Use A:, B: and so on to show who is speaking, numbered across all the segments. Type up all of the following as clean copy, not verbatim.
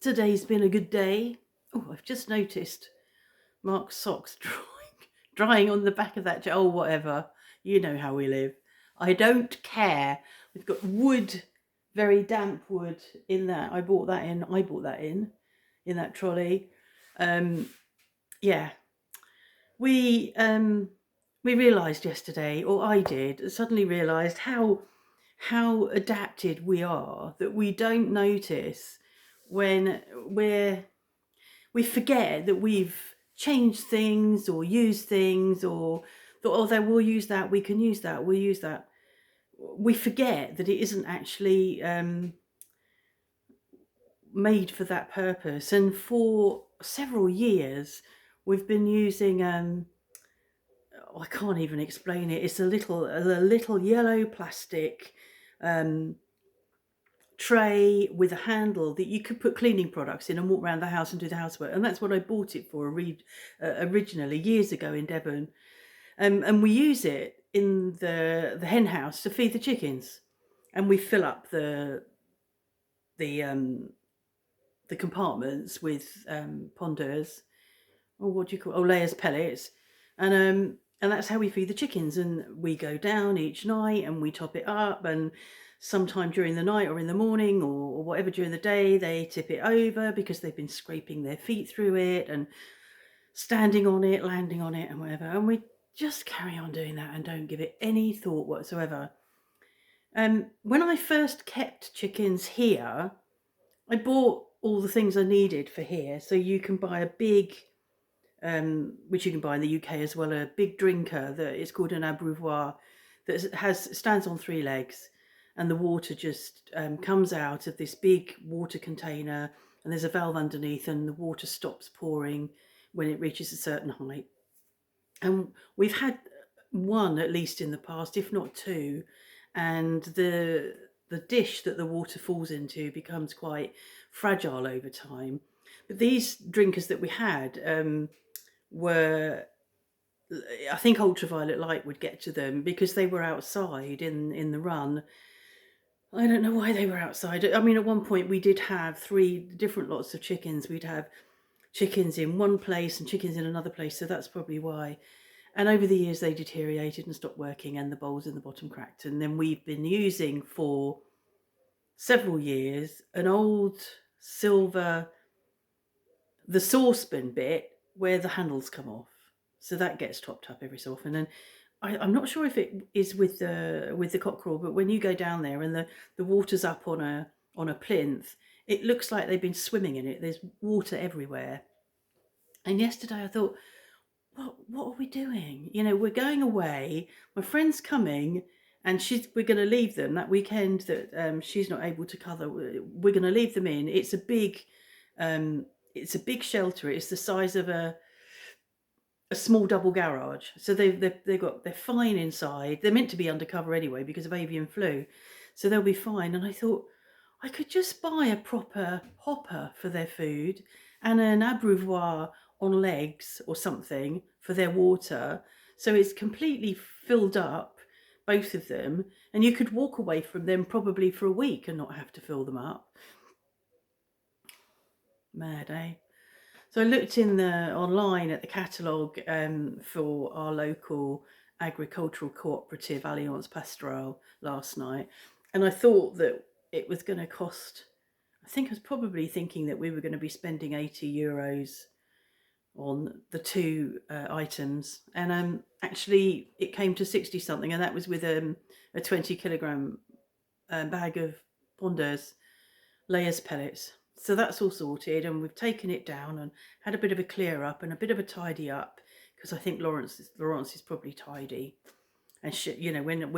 A: Today's been a good day. Oh, I've just noticed Mark's socks drying on the back of that chair. Oh, whatever. You know how we live. I don't care. We've got wood, very damp wood in that. I bought that in that trolley. Yeah. We realised yesterday, or I did, suddenly realised how adapted we are, that we don't notice when we forget that we've changed things or used things, or thought, oh, then we'll use that, we can use that, we'll use that. We forget that it isn't actually made for that purpose. And for several years, we've been using I can't even explain it. It's a little yellow plastic tray with a handle that you could put cleaning products in and walk around the house and do the housework. And that's what I bought it for originally years ago in Devon. And we use it in the hen house to feed the chickens, and we fill up the compartments with ponders, or what do you call, layers pellets, and that's how we feed the chickens. And we go down each night and we top it up, and sometime during the night or in the morning or whatever during the day, they tip it over because they've been scraping their feet through it and standing on it, landing on it and whatever. And we just carry on doing that and don't give it any thought whatsoever. When I first kept chickens here, I bought all the things I needed for here. So you can buy a big, which you can buy in the UK as well, a big drinker that is called an Abreuvoir, that stands on 3 legs, and the water just comes out of this big water container, and there's a valve underneath, and the water stops pouring when it reaches a certain height. And we've had one at least in the past, if not 2, and the dish that the water falls into becomes quite fragile over time. But these drinkers that we had were, I think ultraviolet light would get to them because they were outside in the run. I don't know why they were outside. I mean, at one point we did have 3 different lots of chickens. We'd have chickens in one place and chickens in another place, so that's probably why. And over the years they deteriorated and stopped working, and the bowls in the bottom cracked. And then we've been using for several years an old silver, the saucepan bit where the handles come off. So that gets topped up every so often. And I'm not sure if it is with the cockerel, but when you go down there and the water's up on a plinth, it looks like they've been swimming in it. There's water everywhere. And yesterday I thought, what are we doing? You know, we're going away. My friend's coming, and we're going to leave them that weekend that she's not able to cover. We're going to leave them in. It's a big shelter. It's the size of a small double garage. So they're fine inside. They're meant to be undercover anyway because of avian flu, so they'll be fine. And I thought I could just buy a proper hopper for their food and an abreuvoir on legs or something for their water, so it's completely filled up, both of them, and you could walk away from them probably for a week and not have to fill them up. Mad, eh? So I looked online at the catalogue for our local agricultural cooperative, Alliance Pastorale, last night, and I thought that it was going to cost, I think I was probably thinking that we were going to be spending €80 on the 2 items, and actually it came to 60 something, and that was with a 20 kilogram bag of ponders, layers pellets. So that's all sorted, and we've taken it down and had a bit of a clear up and a bit of a tidy up, because I think Laurence is probably tidy. And she, you know, when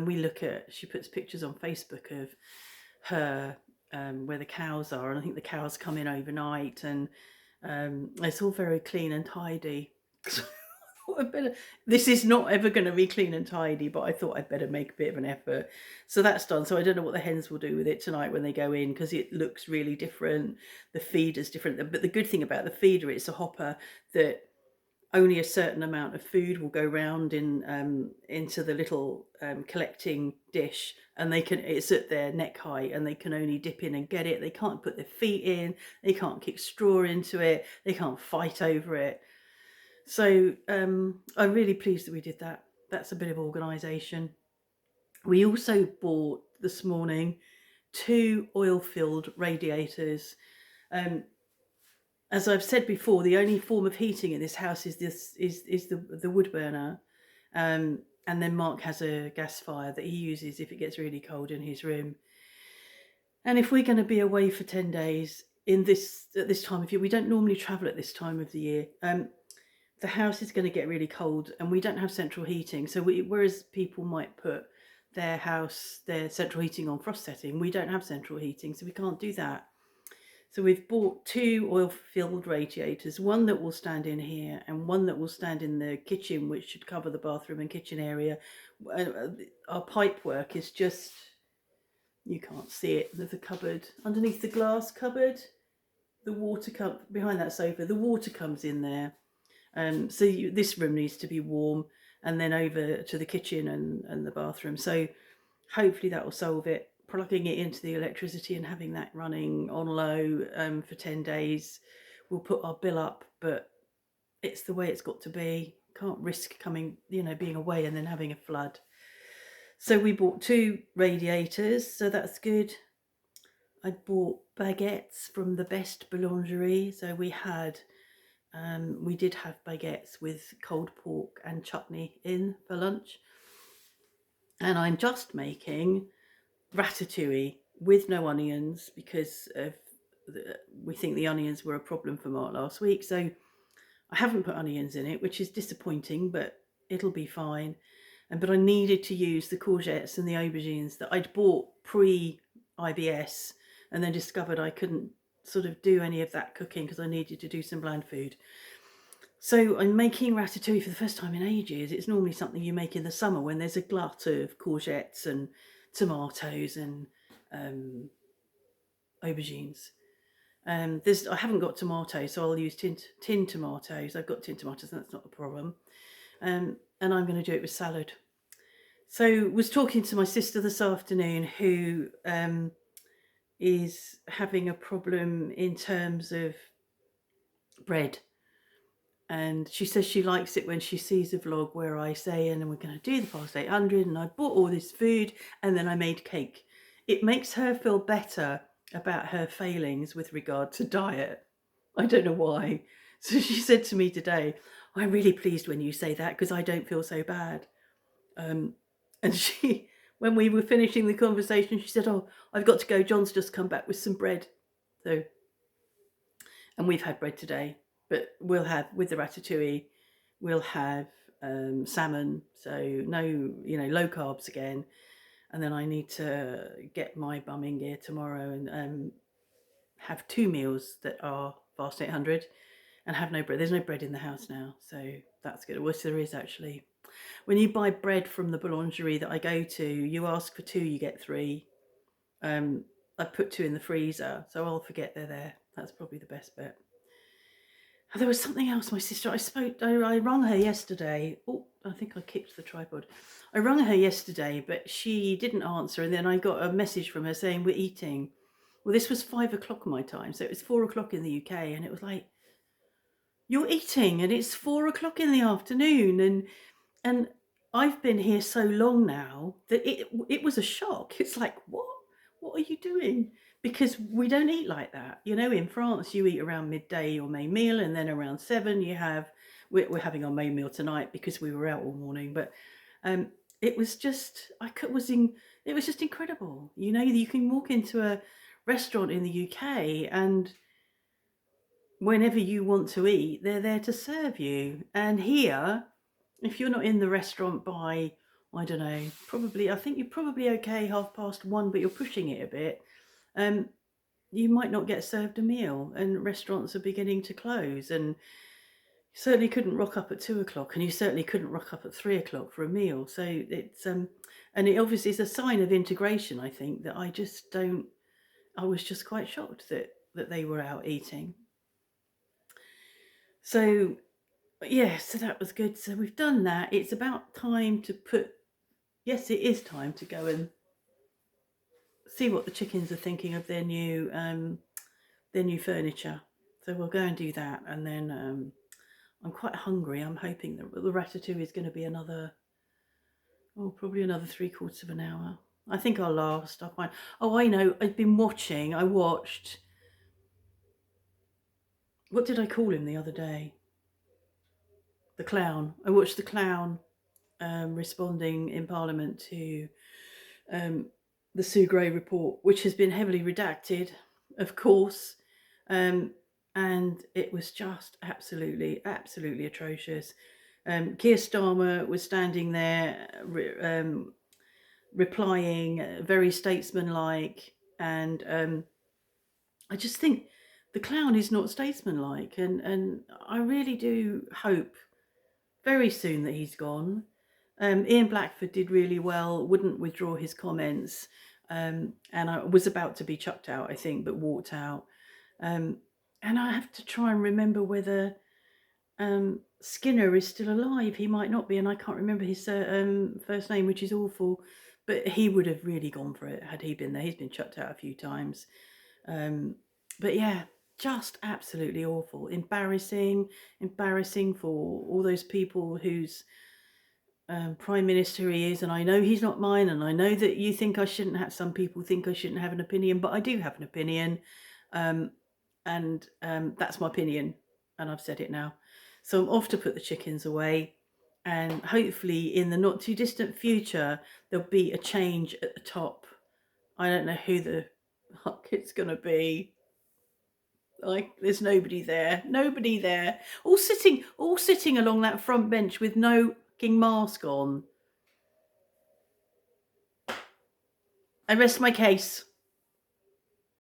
A: we look at, she puts pictures on Facebook of her where the cows are, and I think the cows come in overnight, and it's all very clean and tidy. This is not ever going to be clean and tidy, but I thought I'd better make a bit of an effort. So that's done. So I don't know what the hens will do with it tonight when they go in, because it looks really different. The feeder's different. But the good thing about the feeder, it's a hopper that only a certain amount of food will go round into the little collecting dish, and it's at their neck height, and they can only dip in and get it. They can't put their feet in, they can't kick straw into it, they can't fight over it. So I'm really pleased that we did that. That's a bit of organisation. We also bought this morning 2 oil-filled radiators. As I've said before, the only form of heating in this house is the wood burner, and then Mark has a gas fire that he uses if it gets really cold in his room. And if we're going to be away for 10 days at this time of year, we don't normally travel at this time of the year. The house is going to get really cold, and we don't have central heating. So whereas people might put their central heating on frost setting, we don't have central heating, so we can't do that. So we've bought 2 oil-filled radiators, one that will stand in here and one that will stand in the kitchen, which should cover the bathroom and kitchen area. Our pipe work is just, you can't see it, there's a cupboard underneath the glass cupboard. The water behind that sofa, the water comes in there. So this room needs to be warm, and then over to the kitchen and the bathroom. So hopefully that will solve it. Plugging it into the electricity and having that running on low for 10 days will put our bill up, but it's the way it's got to be. Can't risk being away and then having a flood. So we bought 2 radiators, so that's good. I bought baguettes from the best boulangerie. So we did have baguettes with cold pork and chutney in for lunch. And I'm just making ratatouille with no onions because we think the onions were a problem for Mark last week. So I haven't put onions in it, which is disappointing, but it'll be fine. But I needed to use the courgettes and the aubergines that I'd bought pre-IBS, and then discovered I couldn't sort of do any of that cooking because I needed to do some bland food. So I'm making ratatouille for the first time in ages. It's normally something you make in the summer when there's a glut of courgettes and tomatoes and aubergines. I haven't got tomatoes, so I'll use tin tomatoes. I've got tin tomatoes, and that's not a problem. And I'm going to do it with salad. So was talking to my sister this afternoon, who is having a problem in terms of bread. And she says she likes it when she sees a vlog where I say, and we're going to do the past 800, and I bought all this food, and then I made cake. It makes her feel better about her failings with regard to diet. I don't know why. So she said to me today, I'm really pleased when you say that because I don't feel so bad. And when we were finishing the conversation, she said, oh, I've got to go. John's just come back with some bread. And we've had bread today. But we'll have, with the ratatouille, we'll have salmon, so low carbs again. And then I need to get my bum in gear tomorrow and have 2 meals that are fast 800 and have no bread. There's no bread in the house now, so that's good. Well, there is actually. When you buy bread from the boulangerie that I go to, you ask for 2, you get 3. I put 2 in the freezer, so I'll forget they're there. That's probably the best bet. There was something else, my sister. I rung her yesterday. Oh, I think I kicked the tripod. I rung her yesterday, but she didn't answer. And then I got a message from her saying, we're eating. Well, this was 5 o'clock my time. So it was 4 o'clock in the UK. And it was like, you're eating and it's 4 o'clock in the afternoon. And I've been here so long now that it was a shock. It's like, what? What are you doing? Because we don't eat like that. In France, you eat around midday your main meal, and then around 7 we're having our main meal tonight because we were out all morning. But it was just incredible. You can walk into a restaurant in the UK and whenever you want to eat, they're there to serve you. And here, if you're not in the restaurant by, I don't know, I think you're probably okay 1:30, but you're pushing it a bit. You might not get served a meal, and restaurants are beginning to close, and you certainly couldn't rock up at 2 o'clock, and you certainly couldn't rock up at 3 o'clock for a meal. So it's and it obviously is a sign of integration, I think, that I was just quite shocked that they were out eating. So But yeah, so that was good. So we've done that. It's about time to yes, it is time to go and see what the chickens are thinking of their new furniture. So we'll go and do that, and then I'm quite hungry. I'm hoping that the ratatouille is going to be probably another 3/4 of an hour. I think I'll last. I'll find. Oh, I know. I watched. What did I call him the other day? The clown. I watched the clown responding in Parliament to um, the Sue Gray report, which has been heavily redacted, of course, um, and it was just absolutely, absolutely atrocious. Keir Starmer was standing there replying, very statesmanlike, and I just think the clown is not statesmanlike, and I really do hope very soon that he's gone. Ian Blackford did really well, wouldn't withdraw his comments, and I was about to be chucked out, I think, but walked out. And I have to try and remember whether Skinner is still alive. He might not be, and I can't remember his first name, which is awful. But he would have really gone for it had he been there. He's been chucked out a few times. But yeah, just absolutely awful. Embarrassing for all those people whose Prime Minister he is. And I know he's not mine, and I know that you think I shouldn't have, some people think I shouldn't have an opinion, but I do have an opinion. And that's my opinion, and I've said it now. So I'm off to put the chickens away, and hopefully in the not too distant future there'll be a change at the top. I don't know who the fuck it's gonna be. Like, there's nobody there, all sitting along that front bench with no fucking mask on. I rest my case.